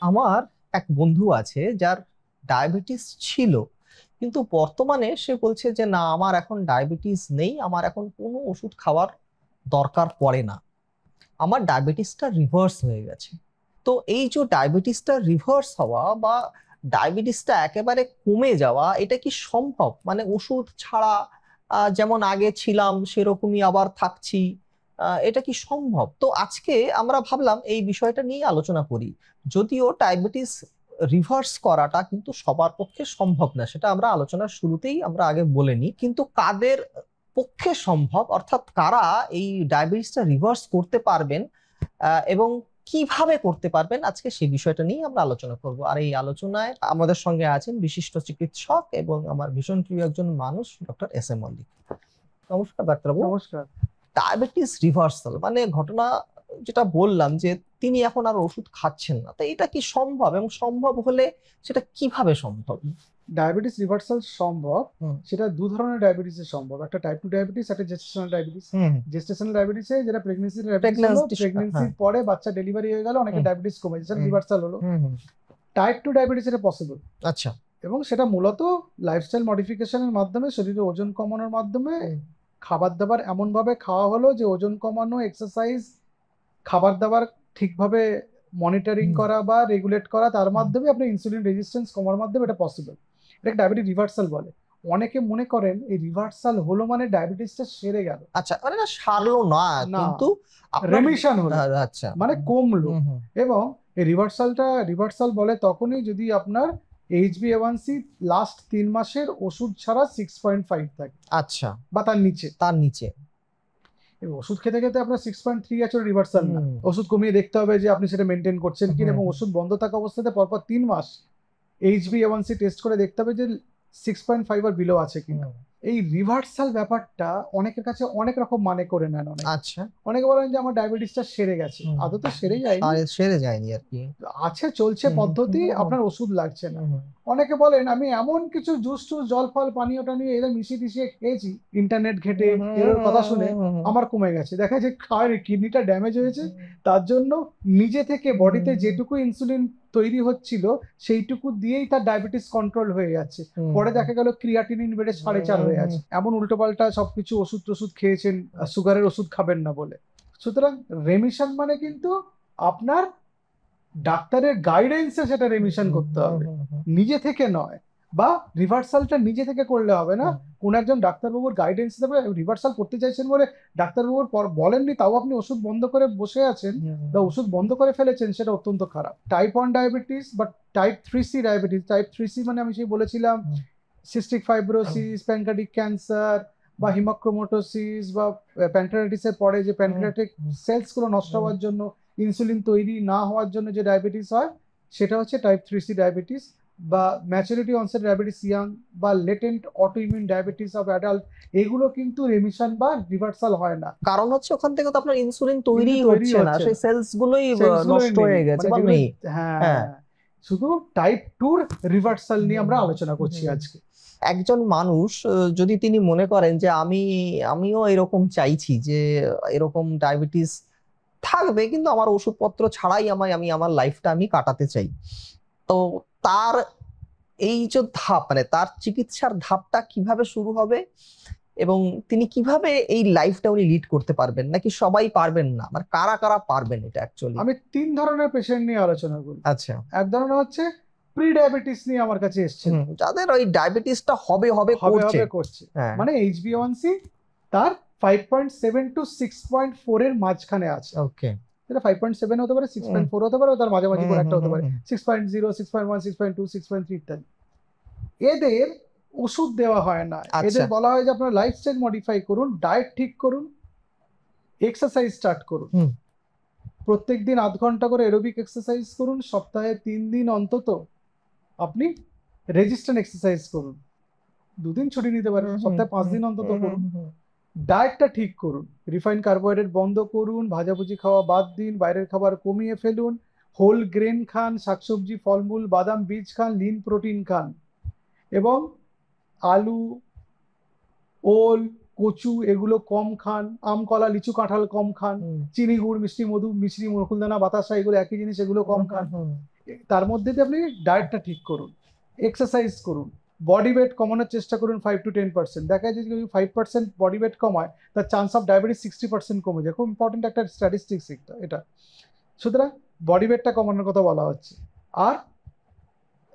আমার এক বন্ধু আছে যার ডায়াবেটিস ছিল, কিন্তু বর্তমানে সে বলছে যে না, আমার এখন ডায়াবেটিস নেই, আমার এখন কোনো ওষুধ খাওয়ার দরকার পড়ে না, আমার ডায়াবেটিসটা রিভার্স হয়ে গেছে। তো এই যে ডায়াবেটিসটা রিভার্স হওয়া বা ডায়াবেটিসটা একেবারে কমে যাওয়া, এটা কি সম্ভব? মানে ওষুধ ছাড়া যেমন আগে ছিলাম সেরকমই আবার থাকছি, এটা কি সম্ভব? তো আজকে আমরা ভাবলাম এই বিষয়টা নিয়ে আলোচনা করি। যদিও ডায়াবেটিস রিভার্স করাটা কিন্তু সবার পক্ষে সম্ভব না, সেটা আমরা আলোচনার শুরুতেই আমরা আগে বলে নিই। কিন্তু কাদের পক্ষে সম্ভব, অর্থাৎ কারা এই ডায়াবেটিসটা রিভার্স করতে পারবেন এবং কিভাবে করতে পারবেন, আজকে সেই বিষয়টা নিয়ে আমরা আলোচনা করব। আর এই আলোচনায় আমাদের সঙ্গে আছেন বিশিষ্ট চিকিৎসক এবং আমার ভীষণ প্রিয় একজন মানুষ, ডক্টর এস এম মল্লিক। নমস্কার ডাক্তারবাবু। নমস্কার। ডায়াবেটিস রিভার্সাল মানে ঘটনা যেটা বললাম যে তিনি এখন আর ওষুধ খাচ্ছেন না, তো এটা কি সম্ভব এবং সম্ভব হলে সেটা কিভাবে সম্ভব? ডায়াবেটিস রিভার্সাল সম্ভব। হুম। সেটা দু ধরনের ডায়াবেটিসে সম্ভব, একটা টাইপ 2 ডায়াবেটিস, একটা জেস্টেশনাল ডায়াবেটিস। হুম। জেস্টেশনাল ডায়াবেটিসে যেটা প্রেগন্যান্সি ডায়াবেটিস হলো, প্রেগন্যান্সি। হ্যাঁ। প্রেগন্যান্সির পরে বাচ্চা ডেলিভারি হয়ে গেল, অনেকে হুম। ডায়াবেটিস কমে যাচ্ছে, হুম। রিভার্সাল হলো। হুম। হুম। টাইপ 2 ডায়াবেটিস এটা পসিবল, আচ্ছা। এবং সেটা মূলত লাইফস্টাইল মডিফিকেশনের মাধ্যমে, শরীরে ওজন কমানোর মাধ্যমে, হুম। খাবার দাবার এমন ভাবে খাওয়া হলো যে ওজন কমানো, এক্সারসাইজ, খাবার দাবার ঠিকভাবে মনিটরিং হুম। করা বা রেগুলেট করা, তার হুম। মাধ্যমে আপনি ইনসুলিন রেজিস্ট্যান্স কমার মাধ্যমে এটা পসিবল। এটাকে ডায়াবেটিস রিভার্সাল বলে। অনেকে মনে করেন এই রিভার্সাল হলো মানে ডায়াবেটিসটা সেরে গেল। আচ্ছা, মানে না সারলো না, না, কিন্তু আপনার রেমিশন হলো, আচ্ছা। মানে কমলো। হুম। হুম। এবং এই রিভার্সাল বলে তখনই যদি আপনার HbA1c লাস্ট 3 মাসের ওষুধ ছাড়া 6.5 থাকে আচ্ছা। বা তার নিচে। তার নিচে। এবং ওষুধ খেতে খেতে আপনার 6.3 আছে, রিভার্সাল না। হুম। ওষুধ কমিয়ে দেখতে হবে যে আপনি সেটা মেনটেন করছেন কিনা, হুম। এবং ওষুধ বন্ধ থাকা অবস্থাতে পরপর 3 মাস HbA1c টেস্ট করে দেখতে হবে যে 6.5 আর বিলো আছে কিনা। হুম। এই রিভার্সাল ব্যাপারটা অনেকের কাছে অনেক রকম মানে করে নেন। আচ্ছা। অনেকে বলেন যে আমার ডায়াবেটিসটা সেরে গেছে, হুম। আদতে সেরে যায়নি, সেরে যায়নি আর কি। আছে, চলছে হুম। হুম। পদ্ধতি, হুম। আপনার ওষুধ লাগছে না। হুম। অনেকে বলেন আমি এমন কিছু জুস টুস জল ফল পানীয় টানীয় এদের মিশিয়ে টিশিয়ে খেয়েছি ইন্টারনেট ঘেটে, হুম। এর কথা শুনে হুম। আমার কমে গেছে। দেখা যায় খাওয়ার কিডনিটা ড্যামেজ হয়েছে, হুম। তার জন্য নিজে থেকে বডিতে হুম। যেটুকু ইনসুলিন তৈরি হচ্ছিল সেইটুকু দিয়েই তার ডায়াবেটিস কন্ট্রোল হয়ে যাচ্ছে। হুম। পরে দেখা গেল ক্রিয়াটিনিন বেড়ে 4.5 হয়ে আছে। এমন উল্টোপাল্টা সবকিছু ওষুধ টষুধ খেয়েছেন, সুগারের ওষুধ খাবেন না বলে। সুতরাং রেমিশন মানে কিন্তু আপনার ডাক্তারের গাইডেন্সে সেটা রেমিশন করতে হবে, নিজে থেকে নয়। বা রিভার্সালটা নিজে থেকে করলে হবে না, কোন একজন ডাক্তারবাবুর গাইডেন্স দেবে। রিভার্সাল করতে চাইছেন বলে ডাক্তারবাবুর বলেননি, তাও আপনি ওষুধ বন্ধ করে বসে আছেন বা ওষুধ বন্ধ করে ফেলেছেন, সেটা অত্যন্ত খারাপ। টাইপ 1 ডায়াবেটিস বা type 3C diabetes, type 3C মানে আমি সেই বলেছিলাম সিস্টিক ফাইব্রোসিস, প্যানক্রিয়াটিক ক্যান্সার বা হিমোক্রোমোটোসিস বা প্যানক্রিয়াটিসের পরে যে প্যানক্রিয়াটিক সেলসগুলো নষ্ট হওয়ার জন্য, ইনসুলিন তৈরি না হওয়ার জন্য যে ডায়াবেটিস হয়, সেটা হচ্ছে টাইপ 3C ডায়াবেটিস। বা ম্যাচুরিটি অনসেট ডায়াবেটিস ইয়াং বা latent autoimmune diabetes of adult, এগুলো কিন্তু রেমিশন বা রিভার্সাল হয় না। কারণ হচ্ছে ওখান থেকে তো আপনার ইনসুলিন কিন্তু তৈরি তৈরি হচ্ছে না, হচ্ছে সেই না, সেলস গুলোই সেলসগুলোই নষ্ট নেই, হয়ে গেছে মানে বা যেগুলো। নেই। হ্যাঁ, হ্যাঁ। শুধু টাইপ 2 রিভার্সাল নিয়ে আমরা আলোচনা করছি হুম। আজকে। একজন মানুষ যদি তিনি মনে করেন যে আমিও এরকম চাইছি যে এরকম ডায়াবেটিস থাকবে, কিন্তু আমার ওষুধপত্র ছাড়াই আমি আমার লাইফটা আমি কাটাতে চাই, তো তার এই যে ধাপ, মানে তার চিকিৎসার ধাপটা কিভাবে শুরু হবে এবং তিনি কিভাবে এই লাইফটা উনি লিড করতে পারবেন, নাকি সবাই পারবেন না, মানে কারা কারা পারবেন এটা অ্যাকচুয়ালি? আমি 3 ধরনের পেশেন্ট নিয়ে আলোচনা করি। আচ্ছা। এক ধরনের হচ্ছে প্রি ডায়াবেটিস নিয়ে আমার কাছে এসছেন, যাদের ওই ডায়াবেটিসটা হবে হবে হবে করছে। হবে করছে, হ্যাঁ। মানে HbA1c তার 5.7 টু 6.4 এর মাঝখানে আছে। ওকে। সেটা 5.7 হতে পারে, 6.4 হতে পারে, তার মাঝামাঝি কোনো একটা হতে পারে, 6.0, 6.1, 6.2, 6.3 ইত্যাদি। এদের ওষুধ দেওয়া হয় না, আচ্ছা। এদের বলা হয় যে আপনার লাইফস্টাইল মডিফাই করুন, ডায়েট ঠিক করুন, এক্সারসাইজ স্টার্ট করুন। প্রত্যেকদিন 0.5 ঘন্টা করে এরোবিক এক্সারসাইজ করুন, সপ্তাহে 3 দিন অন্তত আপনি রেজিস্ট্যান্ট এক্সারসাইজ করুন, 2 দিন ছুটি নিতে পারেন, সপ্তাহে 5 দিন অন্তত করুন। ডায়েটটা ঠিক করুন, রিফাইন কার্বোহাইড্রেট বন্ধ করুন, ভাজাভুজি খাওয়া বাদ দিন, বাইরের খাবার কমিয়ে ফেলুন, হোল গ্রেন খান, শাকসবজি ফলমূল বাদাম বীজ খান, লিন প্রোটিন খান, এবং আলু, ওল, কচু এগুলো কম খান, আম কলা লিচু কাঁঠাল কম খান, চিনি গুড় মিষ্টি মধু মিশ্রি মুকুলদানা বাতাসা এগুলো একই জিনিস, এগুলো কম খান। তার মধ্যে দিয়ে আপনি ডায়েটটা ঠিক করুন, এক্সারসাইজ করুন, বডি ওয়েট কমানোর চেষ্টা করুন 5 to 10%। দেখা যায় যদি 5% বডি ওয়েট কমায়, তার চান্স অফ ডায়াবেটিস 60% কমে যায়। খুব ইম্পর্টেন্ট একটা স্ট্যাটিস্টিক্স এটা। সুতরাং বডি ওয়েটটা কমানোর কথা বলা হচ্ছে। আর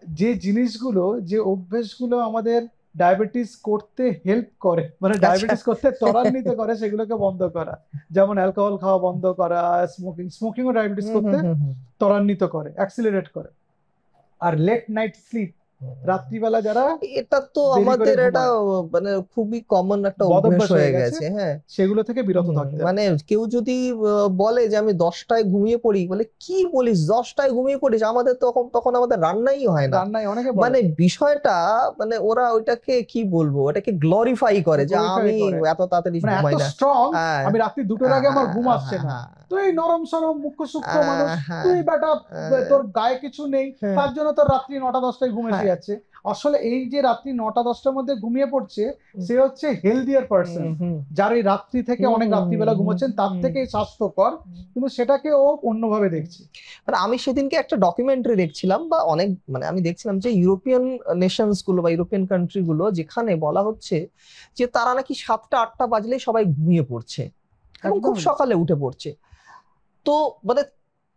যে জিনিসগুলো, যে অভ্যেসগুলো আমাদের ডায়াবেটিস করতে হেল্প করে, মানে ডায়াবেটিস করতে ত্বরান্বিত করে, সেগুলোকে বন্ধ করা। যেমন অ্যালকোহল খাওয়া বন্ধ করা, স্মোকিংও ডায়াবেটিস করতে ত্বরান্বিত করে, অ্যাক্সিলারেট করে। আর লেট নাইট স্লিপ, রাত্রিবেলা যারা এটা তো দেরি করে আমাদের এটা ঘুমায়, মানে খুবই কমন একটা অভ্যেস বদভ্যাস হয়ে হয়ে গেছে, গেছে। হ্যাঁ, সেগুলো থেকে বিরত থাকতে হবে। মানে কেউ যদি বলে যে আমি 10টায় ঘুমিয়ে পড়ি, বলে কি বলিস 10টায় ঘুমিয়ে পড়িস, আমাদের তখন তখন আমাদের রান্নাই হয় না। রান্নায় অনেকে বলে, মানে বিষয়টা মানে ওরা ওইটাকে কি বলবো, ওটাকে গ্লোরিফাই করে যে glorify আমি করে, এত তাড়াতাড়ি মানে এত ঘুমাই না। স্ট্রং, হ্যাঁ, আমি রাত্রি 2টোর আগে আমার ঘুম আসছে না। হ্যাঁ, তুই নরম সরম মুখ্য সূক্ষ্ম মানুষ, হ্যাঁ, তুই বেটা হ্যাঁ, তোর গায়ে কিছু নেই, হ্যাঁ, তার জন্য তোর রাত্রি 9টা 10টায় ঘুম এসে হ্যাঁ, যাচ্ছে। আসলে এই যে রাত্রি 9টা 10টার মধ্যে ঘুমিয়ে পড়ছে, সে হচ্ছে হেলদিয়ার পার্সন, যার এই রাত্রি থেকে অনেক রাত্রিবেলা ঘুমোচ্ছেন তার থেকে স্বাস্থ্যকর, কিন্তু সেটাকে ও অন্যভাবে দেখছে। মানে আমি সেদিনকে একটা ডকুমেন্টারি দেখছিলাম, বা অনেক মানে আমি দেখছিলাম যে ইউরোপিয়ান নেশনস গুলো বা ইউরোপিয়ান কান্ট্রি গুলো, যেখানে বলা হচ্ছে যে তারা নাকি 7টা 8টা বাজলেই সবাই ঘুমিয়ে পড়ছে এবং খুব একদমই সকালে উঠে পড়ছে। তো মানে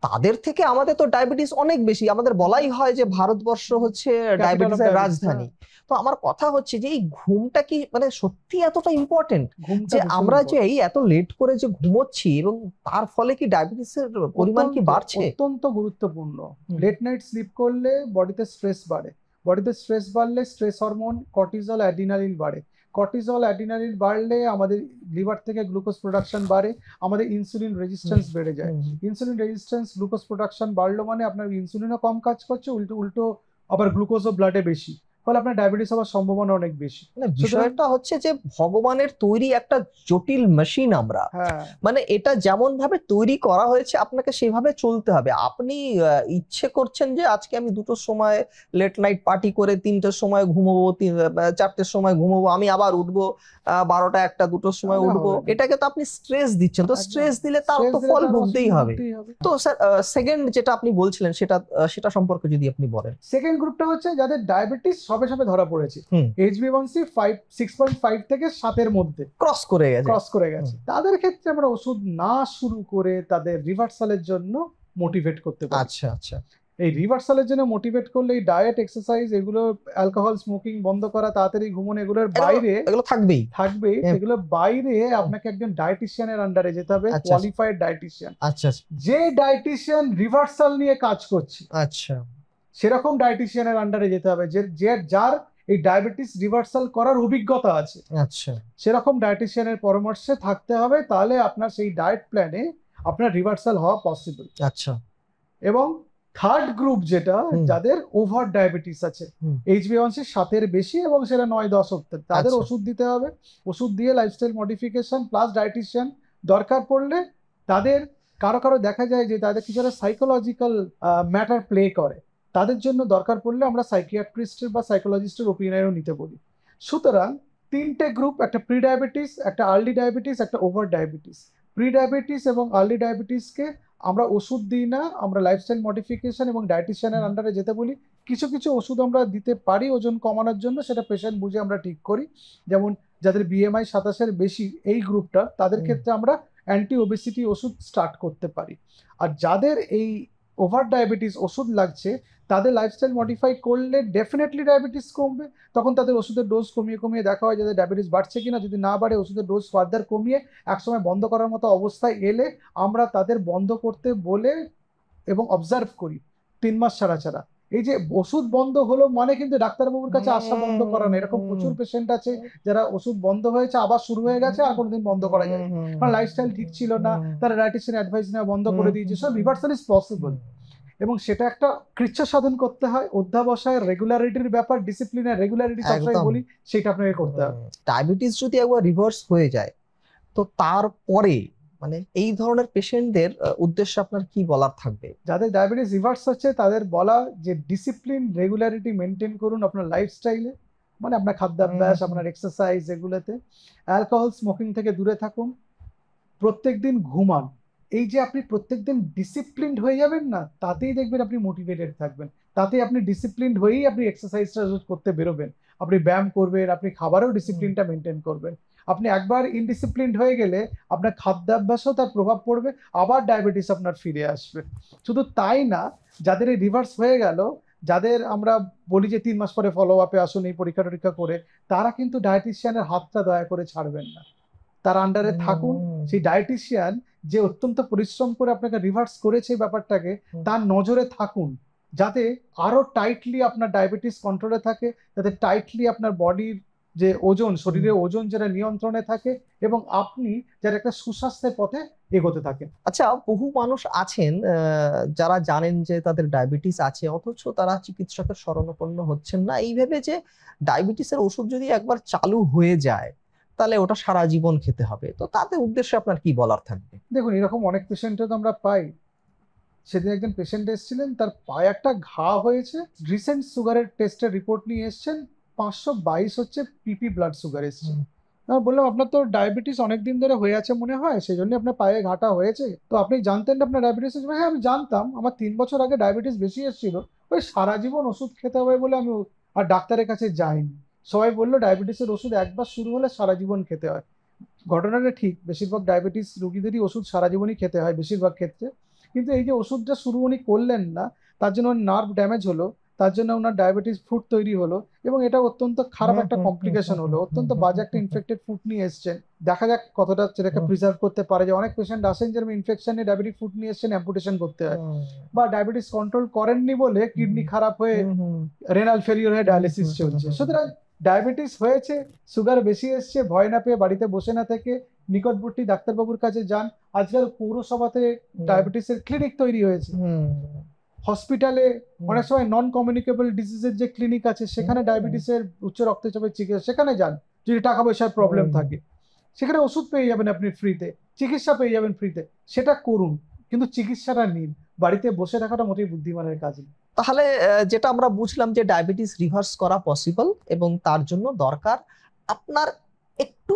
তাদের থেকে আমাদের তো ডায়াবেটিস অনেক বেশি। আমাদের বলাই হয় যে ভারতবর্ষ হচ্ছে ক্যাপিটাল অফ ডায়াবেটিসের ডায়াবেটিস। রাজধানী। তো আমার কথা হচ্ছে যে এই ঘুমটা কি মানে সত্যি এতটা ইম্পর্টেন্ট, ঘুমটা যে ভীষণ আমরা যে ইম্পর্টেন্ট, এই এত লেট করে যে ঘুমোচ্ছি এবং তার ফলে কি ডায়াবেটিসের পরিমাণ কি অত্যন্ত বাড়ছে? অত্যন্ত গুরুত্বপূর্ণ। হুম, লেট নাইট স্লিপ করলে বডিতে স্ট্রেস বাড়ে, বডিতে স্ট্রেস বাড়লে স্ট্রেস হরমোন কর্টিজল অ্যাড্রিনালিন বাড়ে, কর্টিজল অ্যাড্রিনালিন বাড়লে আমাদের লিভার থেকে গ্লুকোজ প্রোডাকশন বাড়ে, আমাদের ইনসুলিন রেজিস্ট্যান্স বেড়ে যায়। হুম। ইনসুলিন রেজিস্ট্যান্স, গ্লুকোজ প্রোডাকশন বাড়লো মানে আপনার ইনসুলিনও কম কাজ করছে, উল্টো উল্টো আবার গ্লুকোজও ব্লাডে বেশি, ফলে আপনার ডায়াবেটিস হওয়ার সম্ভাবনা অনেক বেশি। মানে সুতরাং বিষয়টা হচ্ছে যে ভগবানের তৈরি একটা জটিল মেশিন আমরা। হ্যাঁ, মানে এটা যেমন ভাবে তৈরি করা হয়েছে আপনাকে সেভাবে চলতে হবে। আপনি ইচ্ছে করছেন যে আজকে আমি 2টোর সময় লেট নাইট পার্টি করে 3টের সময় ঘুমোবো, 4টের সময় ঘুমোবো, আমি আবার উঠবো 12টা 1টা 2টোর সময় তাহলে উঠবো, হবে না। এটাকে তো আপনি স্ট্রেস দিচ্ছেন। তো একদম, স্ট্রেস দিলে তার স্ট্রেস তো দিলে ফল তার ভুগতেই অসুবিধা হবে। ভুগতেই হবে। তো স্যার, সেকেন্ড যেটা আপনি বলছিলেন সেটা সেটা সম্পর্কে যদি আপনি বলেন। সেকেন্ড গ্রুপটা হচ্ছে যাদের ডায়াবেটিস সবে সবে ধরা পড়েছে, হুম। HbA1c 6.5 থেকে 7-এর মধ্যে ক্রস করে গেছে। ক্রস করে গেছে, তাদের ক্ষেত্রে আমরা ওষুধ না শুরু করে তাদের রিভার্সালের জন্য মোটিভেট করতে পারি। আচ্ছা, আচ্ছা, এই রিভার্সালের জন্য মোটিভেট করলে এই ডায়েট, এক্সারসাইজ, এগুলো, অ্যালকোহল, স্মোকিং বন্ধ করা, তাড়াতাড়ি ঘুমোনো, এগুলোর বাইরে এগুলো থাকবেই। থাকবে। হ্যাঁ। এগুলোর বাইরে হুম। আপনাকে একজন ডায়েটিশিয়ানের আন্ডারে যেতে হবে, আচ্ছা, কোয়ালিফাইড ডায়েটিশিয়ান, আচ্ছা, আচ্ছা, যে ডায়েটিশিয়ান রিভার্সাল নিয়ে কাজ করছে, আচ্ছা, সেরকম ডায়েটিশিয়ানের আন্ডারে যেতে হবে, যার এই ডায়াবেটিস রিভার্সাল করার অভিজ্ঞতা আছে, আচ্ছা, সেরকম ডায়েটিশিয়ানের পরামর্শে থাকতে হবে। তাহলে আপনার সেই ডায়েট প্ল্যানে আপনার রিভার্সাল হওয়া পসিবল। আচ্ছা। এবং থার্ড গ্রুপ যেটা, হুম, যাদের ওভার ডায়াবেটিস আছে, হুম। HbA1c 7-এর বেশি এবং সেটা 9-10 অব্দি, তাদের আচ্ছা। ওষুধ দিতে হবে। ওষুধ দিয়ে লাইফস্টাইল মডিফিকেশন প্লাস ডায়েটিশিয়ান, দরকার পড়লে তাদের কারো কারো দেখা যায় যে তাদের কিছু একটা সাইকোলজিক্যাল ম্যাটার প্লে করে, তাদের জন্য দরকার পড়লে আমরা সাইকিয়াট্রিস্টের বা সাইকোলজিস্টের ওপিনিয়নও নিতে বলি। সুতরাং 3টে গ্রুপ, একটা প্রি ডায়াবেটিস, একটা আর্লি ডায়াবেটিস, একটা ওভার ডায়াবেটিস। প্রি ডায়াবেটিস এবং আর্লি ডায়াবেটিসকে আমরা ওষুধ দিই না, আমরা লাইফস্টাইল মডিফিকেশন এবং ডায়েটিশিয়ানের আন্ডারে যেতে বলি। কিছু কিছু ওষুধ আমরা দিতে পারি ওজন কমানোর জন্য, সেটা পেশেন্ট বুঝে আমরা ঠিক করি। যেমন যাদের BMI 27-এর বেশি, এই গ্রুপটা, তাদের ক্ষেত্রে আমরা অ্যান্টি ওবেসিটি ওষুধ স্টার্ট করতে পারি। আর যাদের এই ওভার ডায়াবেটিস ওষুধ লাগছে, তাদের লাইফস্টাইল মডিফাই করলে ডেফিনেটলি ডায়াবেটিস কমবে। তখন তাদের ওষুধের ডোজ কমিয়ে কমিয়ে দেখা হয় যাদের ডায়াবেটিস বাড়ছে কিনা, যদি না বাড়ে ওষুধের ডোজ ফার্দার কমিয়ে একসময় বন্ধ করার মতো অবস্থায় এলে আমরা তাদের বন্ধ করতে বলে এবং অবজার্ভ করি 3 মাস ছাড়া ছাড়া। এই যে ওষুধ বন্ধ হলো মানে কিন্তু ডাক্তারবাবুর কাছে আসা বন্ধ করা না, এরকম প্রচুর পেশেন্ট আছে যারা ওষুধ বন্ধ হয়েছে আবার শুরু হয়ে গেছে আর কোনোদিন বন্ধ করা যায়, কারণ লাইফস্টাইল ঠিক ছিল না, তারা ডায়েটিশিয়ান অ্যাডভাইস নেওয়া বন্ধ করে দিয়েছে। সব রিভার্সাল ইজ পসিবল, এবং সেটা একটা কৃচ্ছ সাধন করতে হয়, অধ্যাবসায়, রেগুলারিটির ব্যাপার, ডিসিপ্লিনের রেগুলারিটি সবসময় একদম। বলি, সেটা আপনাকে করতে হবে। ডায়াবেটিস যদি একবার রিভার্স হয়ে যায়, তো তারপরে মানে এই ধরনের পেশেন্টদের উদ্দেশ্যে আপনার কি বলার থাকবে? যাদের ডায়াবেটিস রিভার্স হচ্ছে তাদের বলা যে ডিসিপ্লিন, রেগুলারিটি মেনটেন করুন আপনার লাইফস্টাইলে, মানে আপনার খাদ্যাভ্যাস, আপনার এক্সারসাইজ, এগুলোতে। অ্যালকোহল, স্মোকিং থেকে দূরে থাকুন, প্রত্যেক দিন ঘুমান, এই যে আপনি প্রত্যেকদিন ডিসিপ্লিনড হয়ে যাবেন না, তাতেই দেখবেন আপনি মোটিভেটেড থাকবেন, তাতেই আপনি ডিসিপ্লিনড হয়েই আপনি এক্সারসাইজটা করতে বেরোবেন, আপনি ব্যায়াম করবেন, আপনি খাবারেও ডিসিপ্লিনটা মেনটেন করবেন। আপনি একবার ইনডিসিপ্লিনড হয়ে গেলে আপনার খাদ্যাভ্যাসেও তার প্রভাব পড়বে, আবার ডায়াবেটিস আপনার ফিরে আসবে। শুধু তাই না, যাদের এই রিভার্স হয়ে গেল, যাদের আমরা বলি যে 3 মাস পরে ফলো আপে আসুন এই পরীক্ষা টরীক্ষা করে, তারা কিন্তু ডায়েটিশিয়ানের হাতটা দয়া করে ছাড়বেন না, তার আন্ডারে থাকুন। সেই ডায়েটিশিয়ান যে অত্যন্ত পরিশ্রম করে আপনাকে রিভার্স করেছে এই ব্যাপারটাকে, তার নজরে থাকুন, যাতে আরো টাইটলি আপনার ডায়াবেটিস কন্ট্রোলে থাকে, যাতে টাইটলি আপনার বডির যে ওজন, শরীরের ওজন যেটা নিয়ন্ত্রণে থাকে, এবং আপনি যারা একটা সুস্বাস্থ্যের পথে এগোতে থাকেন। আচ্ছা, বহু মানুষ আছেন যারা জানেন যে তাদের ডায়াবেটিস আছে, অথচ তারা চিকিৎসকের শরণাপন্ন হচ্ছেন না, এই ভেবে যে ডায়াবেটিসের ওষুধ যদি একবার চালু হয়ে যায় তাহলে ওটা সারা জীবন খেতে হবে। তো তাদের উদ্দেশ্যে আপনার কি বলার থাকবে? দেখুন, এরকম অনেক পেশেন্টও তো আমরা পাই। সেদিন একজন পেশেন্ট এসেছিলেন, তার পায়ে একটা ঘা হয়েছে, রিসেন্ট সুগারের টেস্টের রিপোর্ট নিয়ে এসেছেন, 522 হচ্ছে পিপি ব্লাড সুগার এসছে। আমি বললাম, আপনার তো ডায়াবেটিস অনেকদিন ধরে হয়ে আছে মনে হয়, সেই জন্য আপনার পায়ে ঘাটা হয়েছে, তো আপনি জানতেন না আপনার ডায়াবেটিস আছে? হ্যাঁ, আমি জানতাম, আমার 3 বছর আগে ডায়াবেটিস বেশি এসেছিল, ওই সারা জীবন ওষুধ খেতে হবে বলে আমি আর ডাক্তারের কাছে যাইনি। সবাই বললো ডায়াবেটিসের ওষুধ একবার শুরু হলে সারা জীবন খেতে হয়। ঘটনাটা ঠিক, বেশিরভাগ ডায়াবেটিস রোগীদেরই ওষুধ সারা জীবনই খেতে হয় বেশিরভাগ ক্ষেত্রে। কিন্তু এই যে ওষুধটা শুরু উনি করলেন না, তার জন্য নার্ভ ড্যামেজ হলো, তার জন্য ওনার ডায়াবেটিস ফুড তৈরি হলো, এবং এটা অত্যন্ত খারাপ একটা কমপ্লিকেশন হলো, অত্যন্ত বাজে একটা ইনফেক্টেড ফুড নিয়ে এসছেন। দেখা যাক কতটা সেটাকে প্রিজার্ভ করতে পারে। যে অনেক পেশেন্ট আসেন যেরকম ইনফেকশনে ডায়াবেটিক ফুড নিয়ে এসছেন, অ্যাম্পুটেশন করতে হয়, বা ডায়াবেটিস কন্ট্রোল করেননি বলে কিডনি খারাপ হয়ে রেনাল ফেলিওর হয়ে ডায়ালিসিস চলছে। সুতরাং ডায়াবেটিস হয়েছে, সুগার বেশি এসছে, ভয় না পেয়ে বাড়িতে বসে না থেকে নিকটবর্তী ডাক্তারবাবুর কাছে যান। আজকাল পৌরসভাতে ডায়াবেটিসের ক্লিনিক তৈরি হয়েছে, হসপিটালে অনেক সময় নন কমিউনিকেবল ডিজিজের যে ক্লিনিক আছে সেখানে ডায়াবেটিসের উচ্চ রক্তচাপের চিকিৎসা, সেখানে যান। যদি টাকা পয়সার প্রবলেম থাকে, সেখানে ওষুধ পেয়ে যাবেন আপনি ফ্রিতে, চিকিৎসা পেয়ে যাবেন ফ্রিতে, সেটা করুন, কিন্তু চিকিৎসাটা নিন। বাড়িতে বসে থাকাটা মোটেই বুদ্ধিমানের কাজ না। তাহলে যেটা আমরা বুঝলাম যে ডায়াবেটিস রিভার্স করা পসিবল, এবং তার জন্য দরকার আপনার একটু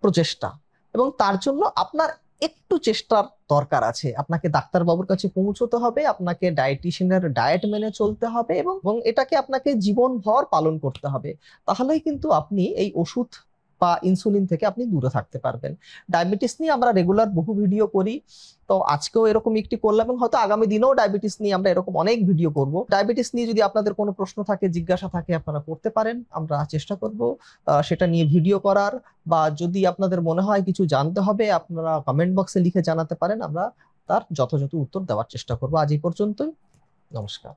প্রচেষ্টা, এবং তার জন্য আপনার একটু চেষ্টার দরকার আছে। আপনাকে ডাক্তারবাবুর কাছে পৌঁছতে হবে, আপনাকে ডায়েটিশিয়ানের ডায়েট মেনে চলতে হবে, এবং এটাকে আপনাকে জীবনভর পালন করতে হবে। তাহলেই কিন্তু আপনি এই ওষুধ বা ইনসুলিন থেকে আপনি দূরে থাকতে পারবেন। ডায়াবেটিস নিয়ে আমরা রেগুলার বহু ভিডিও করি, তো আজকেও এরকম একটি করলাম, এবং হয়তো আগামী দিনেও ডায়াবেটিস নিয়ে আমরা এরকম অনেক ভিডিও করব। ডায়াবেটিস নিয়ে যদি আপনাদের কোনো প্রশ্ন থাকে, জিজ্ঞাসা থাকে, আপনারা করতে পারেন, আমরা চেষ্টা করব সেটা নিয়ে ভিডিও করার। বা যদি আপনাদের মনে হয় কিছু জানতে হবে, আপনারা কমেন্ট বক্সে লিখে জানাতে পারেন, আমরা তার যথাযথ উত্তর দেওয়ার চেষ্টা করব। আজ এই পর্যন্তই, নমস্কার।